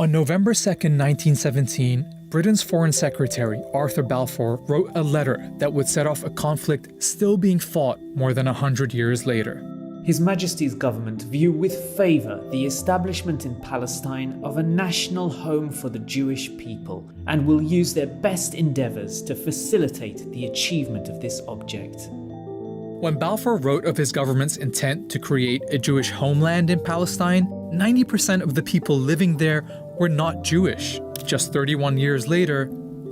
On November 2nd, 1917, Britain's Foreign Secretary, Arthur Balfour, wrote a letter that would set off a conflict still being fought more than 100 years later. His Majesty's government view with favour the establishment in Palestine of a national home for the Jewish people and will use their best endeavours to facilitate the achievement of this object. When Balfour wrote of his government's intent to create a Jewish homeland in Palestine, 90% of the people living there were not Jewish. Just 31 years later,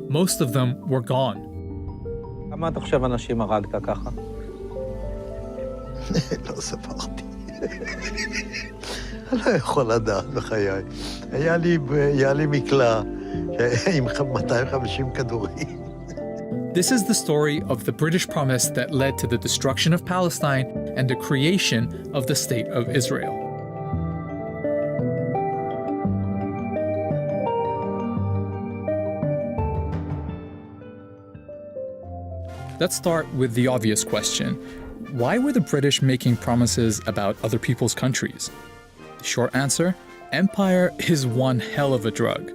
most of them were gone. כמה אתה חושב אנשים הרגת ככה? לא ספרתי. אני לא יכול לדעת בחיי. היה לי מקלע עם 250 כדורים. This is the story of the British promise that led to the destruction of Palestine and the creation of the State of Israel. Let's start with the obvious question. Why were the British making promises about other people's countries? The short answer? Empire is one hell of a drug.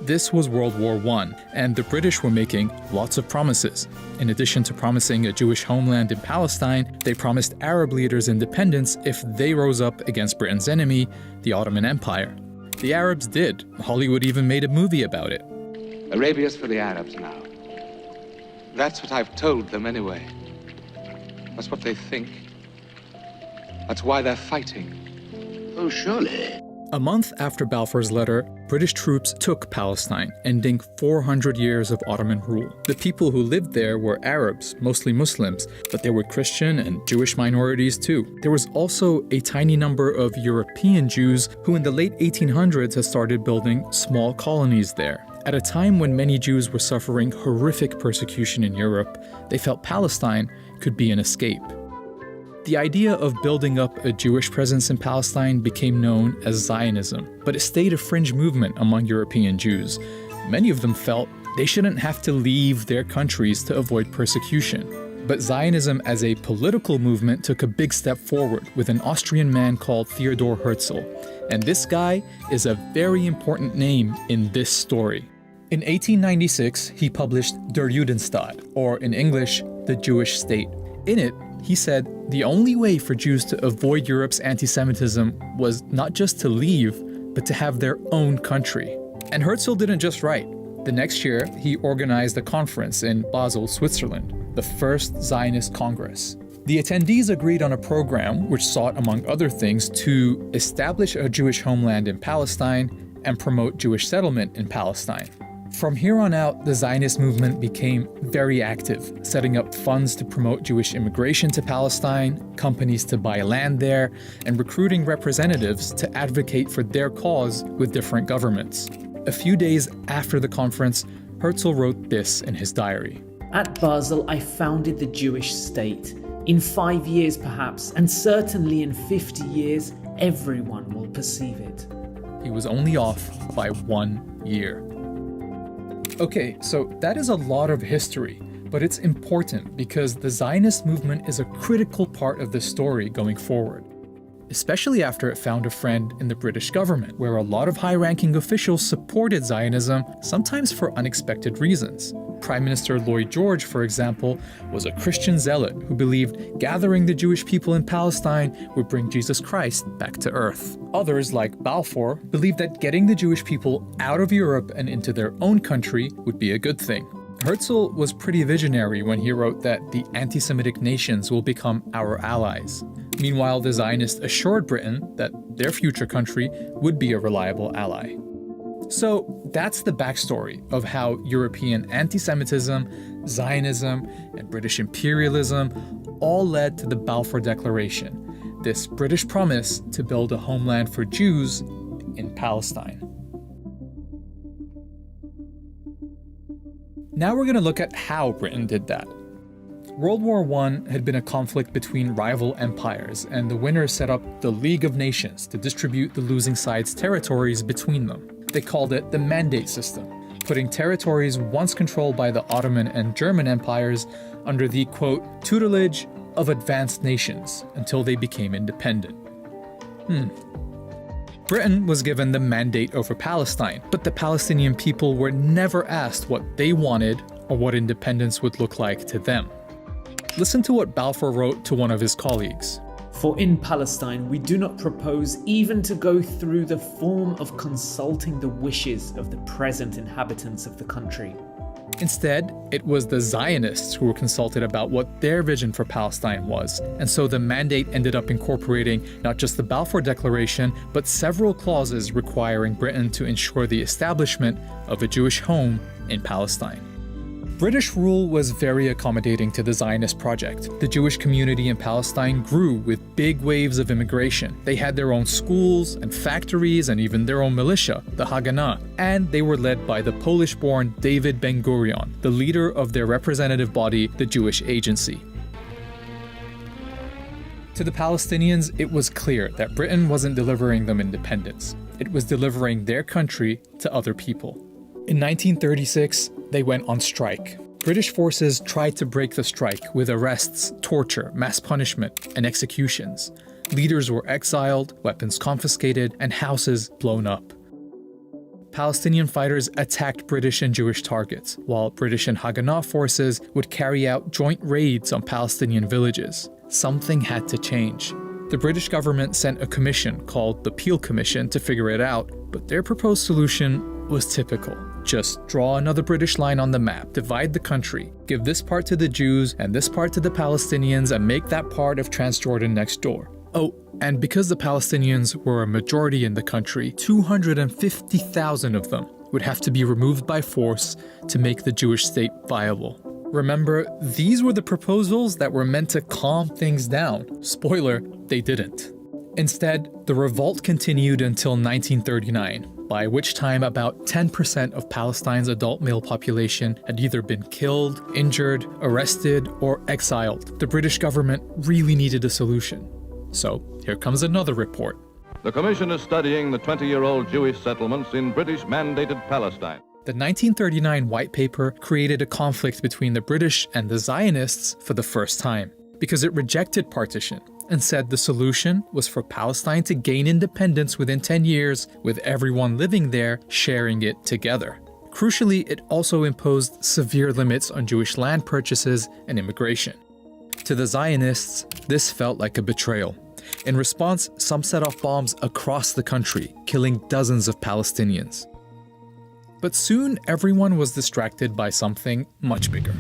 This was World War I, and the British were making lots of promises. In addition to promising a Jewish homeland in Palestine, they promised Arab leaders independence if they rose up against Britain's enemy, the Ottoman Empire. The Arabs did. Hollywood even made a movie about it. Arabia's for the Arabs now. That's what I've told them anyway. That's what they think. That's why they're fighting. Oh, surely. A month after Balfour's letter, British troops took Palestine, ending 400 years of Ottoman rule. The people who lived there were Arabs, mostly Muslims, but there were Christian and Jewish minorities too. There was also a tiny number of European Jews who in the late 1800s had started building small colonies there. At a time when many Jews were suffering horrific persecution in Europe, they felt Palestine could be an escape. The idea of building up a Jewish presence in Palestine became known as Zionism, but it stayed a fringe movement among European Jews. Many of them felt they shouldn't have to leave their countries to avoid persecution. But Zionism as a political movement took a big step forward with an Austrian man called Theodor Herzl. And this guy is a very important name in this story. In 1896, he published Der Judenstaat, or in English, the Jewish State. In it, he said the only way for Jews to avoid Europe's anti-Semitism was not just to leave, but to have their own country. And Herzl didn't just write. The next year, he organized a conference in Basel, Switzerland, the first Zionist Congress. The attendees agreed on a program which sought, among other things, to establish a Jewish homeland in Palestine and promote Jewish settlement in Palestine. From here on out, the Zionist movement became very active, setting up funds to promote Jewish immigration to Palestine, companies to buy land there, and recruiting representatives to advocate for their cause with different governments. A few days after the conference, Herzl wrote this in his diary. At Basel, I founded the Jewish state. In 5 years perhaps, and certainly in 50 years, everyone will perceive it. He was only off by 1 year. Okay, so that is a lot of history, but it's important because the Zionist movement is a critical part of the story going forward, especially after it found a friend in the British government, where a lot of high-ranking officials supported Zionism, sometimes for unexpected reasons. Prime Minister Lloyd George, for example, was a Christian zealot who believed gathering the Jewish people in Palestine would bring Jesus Christ back to earth. Others, like Balfour, believed that getting the Jewish people out of Europe and into their own country would be a good thing. Herzl was pretty visionary when he wrote that the anti-Semitic nations will become our allies. Meanwhile, the Zionists assured Britain that their future country would be a reliable ally. So that's the backstory of how European anti-Semitism, Zionism, and British imperialism all led to the Balfour Declaration, this British promise to build a homeland for Jews in Palestine. Now we're going to look at how Britain did that. World War I had been a conflict between rival empires, and the winners set up the League of Nations to distribute the losing side's territories between them. They called it the Mandate System, putting territories once controlled by the Ottoman and German empires under the, quote, tutelage of advanced nations until they became independent. Britain was given the mandate over Palestine, but the Palestinian people were never asked what they wanted or what independence would look like to them. Listen to what Balfour wrote to one of his colleagues. For in Palestine we do not propose even to go through the form of consulting the wishes of the present inhabitants of the country. Instead, it was the Zionists who were consulted about what their vision for Palestine was, and so the mandate ended up incorporating not just the Balfour Declaration, but several clauses requiring Britain to ensure the establishment of a Jewish home in Palestine. British rule was very accommodating to the Zionist project. The Jewish community in Palestine grew with big waves of immigration. They had their own schools and factories and even their own militia, the Haganah, and they were led by the Polish-born David Ben-Gurion, the leader of their representative body, the Jewish Agency. To the Palestinians, it was clear that Britain wasn't delivering them independence. It was delivering their country to other people. In 1936, they went on strike. British forces tried to break the strike with arrests, torture, mass punishment, and executions. Leaders were exiled, weapons confiscated, and houses blown up. Palestinian fighters attacked British and Jewish targets, while British and Haganah forces would carry out joint raids on Palestinian villages. Something had to change. The British government sent a commission called the Peel Commission to figure it out, but their proposed solution was typical. Just draw another British line on the map, divide the country, give this part to the Jews and this part to the Palestinians, and make that part of Transjordan next door. Oh, and because the Palestinians were a majority in the country, 250,000 of them would have to be removed by force to make the Jewish state viable. Remember, these were the proposals that were meant to calm things down. Spoiler, they didn't. Instead, the revolt continued until 1939, by which time about 10% of Palestine's adult male population had either been killed, injured, arrested, or exiled. The British government really needed a solution. So, here comes another report. The Commission is studying the 20-year-old Jewish settlements in British-mandated Palestine. The 1939 White Paper created a conflict between the British and the Zionists for the first time, because it rejected partition and said the solution was for Palestine to gain independence within 10 years, with everyone living there sharing it together. Crucially, it also imposed severe limits on Jewish land purchases and immigration. To the Zionists, this felt like a betrayal. In response, some set off bombs across the country, killing dozens of Palestinians. But soon, everyone was distracted by something much bigger.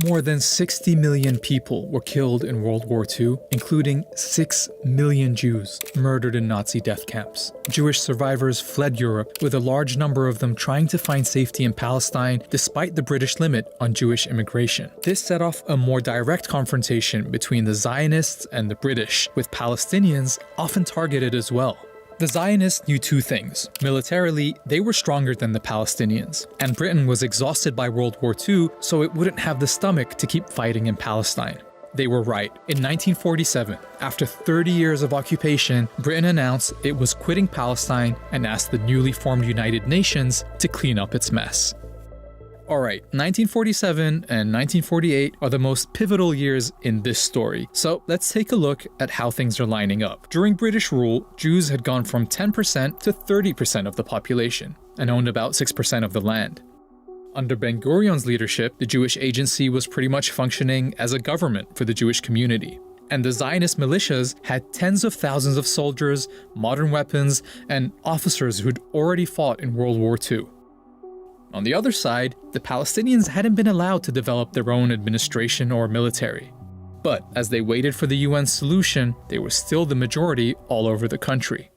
More than 60 million people were killed in World War II, including 6 million Jews murdered in Nazi death camps. Jewish survivors fled Europe, with a large number of them trying to find safety in Palestine despite the British limit on Jewish immigration. This set off a more direct confrontation between the Zionists and the British, with Palestinians often targeted as well. The Zionists knew two things. Militarily, they were stronger than the Palestinians, and Britain was exhausted by World War II, so it wouldn't have the stomach to keep fighting in Palestine. They were right. In 1947, after 30 years of occupation, Britain announced it was quitting Palestine and asked the newly formed United Nations to clean up its mess. Alright, 1947 and 1948 are the most pivotal years in this story, so let's take a look at how things are lining up. During British rule, Jews had gone from 10% to 30% of the population, and owned about 6% of the land. Under Ben-Gurion's leadership, the Jewish Agency was pretty much functioning as a government for the Jewish community. And the Zionist militias had tens of thousands of soldiers, modern weapons, and officers who'd already fought in World War II. On the other side, the Palestinians hadn't been allowed to develop their own administration or military. But as they waited for the UN's solution, they were still the majority all over the country.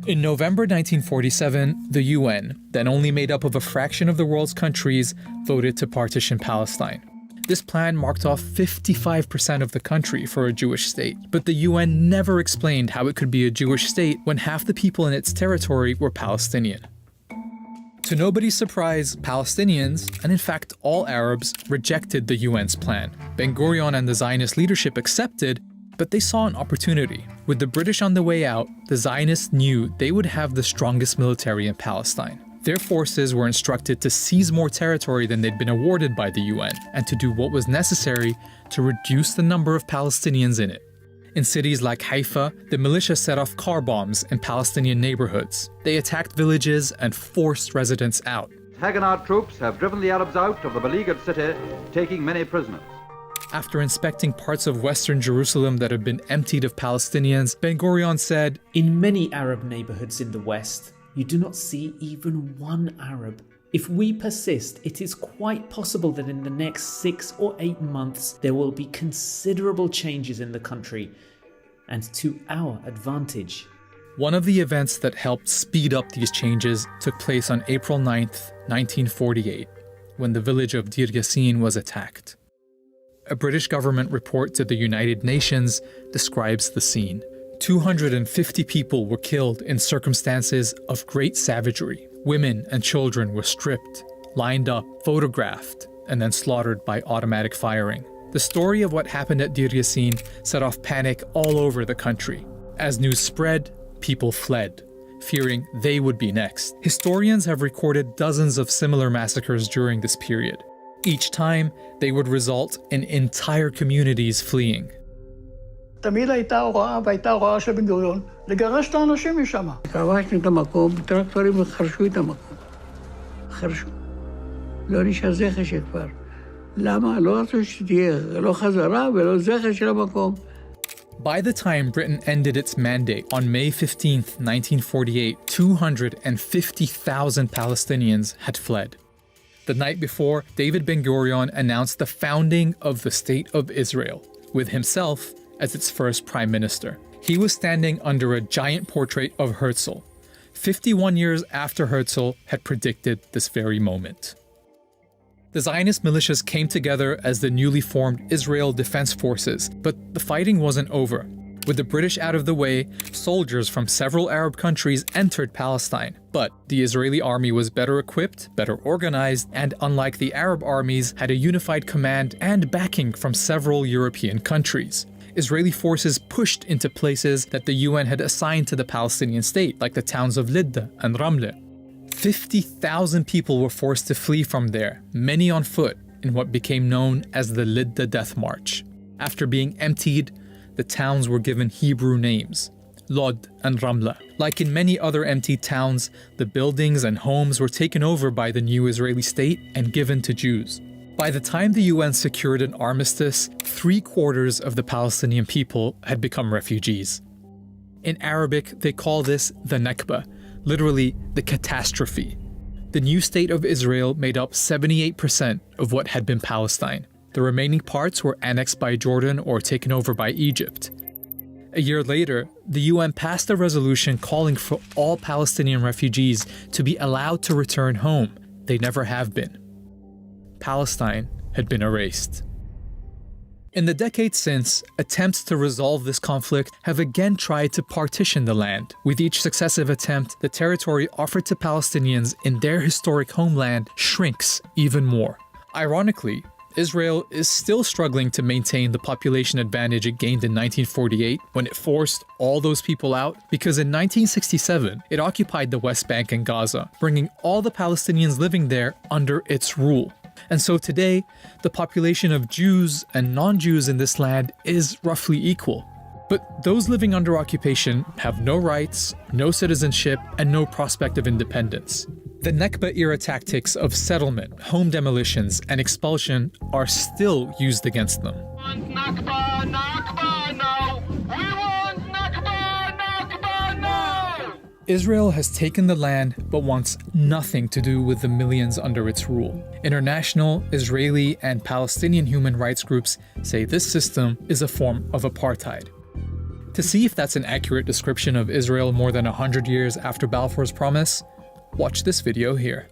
In November 1947, the UN, then only made up of a fraction of the world's countries, voted to partition Palestine. This plan marked off 55% of the country for a Jewish state, but the UN never explained how it could be a Jewish state when half the people in its territory were Palestinian. To nobody's surprise, Palestinians, and in fact all Arabs, rejected the UN's plan. Ben-Gurion and the Zionist leadership accepted, but they saw an opportunity. With the British on the way out, the Zionists knew they would have the strongest military in Palestine. Their forces were instructed to seize more territory than they'd been awarded by the UN, and to do what was necessary to reduce the number of Palestinians in it. In cities like Haifa, the militia set off car bombs in Palestinian neighborhoods. They attacked villages and forced residents out. Haganah troops have driven the Arabs out of the beleaguered city, taking many prisoners. After inspecting parts of western Jerusalem that had been emptied of Palestinians, Ben-Gurion said, "In many Arab neighborhoods in the West, you do not see even one Arab. If we persist, it is quite possible that in the next 6 or 8 months there will be considerable changes in the country, and to our advantage." One of the events that helped speed up these changes took place on April 9th, 1948, when the village of Deir Yassin was attacked. A British government report to the United Nations describes the scene. 250 people were killed in circumstances of great savagery. Women and children were stripped, lined up, photographed, and then slaughtered by automatic firing. The story of what happened at Deir Yassin set off panic all over the country. As news spread, people fled, fearing they would be next. Historians have recorded dozens of similar massacres during this period. Each time, they would result in entire communities fleeing. תמיד הייתה הוראה, והייתה הוראה של בן-גוריון, לגרש את האנשים משם. כבשנו את המקום, טרקטורים חרשו את המקום. חרשו. לא נשאר זכר של כפר. למה? לא רצו שתהיה, לא חזרה ולא זכר של המקום. By the time Britain ended its mandate on May 15th, 1948, 250,000 Palestinians had fled. The night before, David Ben-Gurion announced the founding of the State of Israel, with himself as its first prime minister. He was standing under a giant portrait of Herzl, 51 years after Herzl had predicted this very moment. The Zionist militias came together as the newly formed Israel Defense Forces, but the fighting wasn't over. With the British out of the way, soldiers from several Arab countries entered Palestine. But the Israeli army was better equipped, better organized, and unlike the Arab armies, had a unified command and backing from several European countries. Israeli forces pushed into places that the UN had assigned to the Palestinian state, like the towns of Lidda and Ramle. 50,000 people were forced to flee from there, many on foot, in what became known as the Lidda Death March. After being emptied, the towns were given Hebrew names, Lod and Ramla. Like in many other emptied towns, the buildings and homes were taken over by the new Israeli state and given to Jews. By the time the UN secured an armistice, 3/4 of the Palestinian people had become refugees. In Arabic, they call this the Nakba, literally the catastrophe. The new state of Israel made up 78% of what had been Palestine. The remaining parts were annexed by Jordan or taken over by Egypt. A year later, the UN passed a resolution calling for all Palestinian refugees to be allowed to return home. They never have been. Palestine had been erased. In the decades since, attempts to resolve this conflict have again tried to partition the land. With each successive attempt, the territory offered to Palestinians in their historic homeland shrinks even more. Ironically, Israel is still struggling to maintain the population advantage it gained in 1948 when it forced all those people out, because in 1967, it occupied the West Bank and Gaza, bringing all the Palestinians living there under its rule. And so today, the population of Jews and non-Jews in this land is roughly equal. But those living under occupation have no rights, no citizenship, and no prospect of independence. The Nakba-era tactics of settlement, home demolitions, and expulsion are still used against them. Nakba, Nakba, no! We want Nakba, Nakba, no! Israel has taken the land but wants nothing to do with the millions under its rule. International, Israeli, and Palestinian human rights groups say this system is a form of apartheid. To see if that's an accurate description of Israel more than 100 years after Balfour's Promise, watch this video here.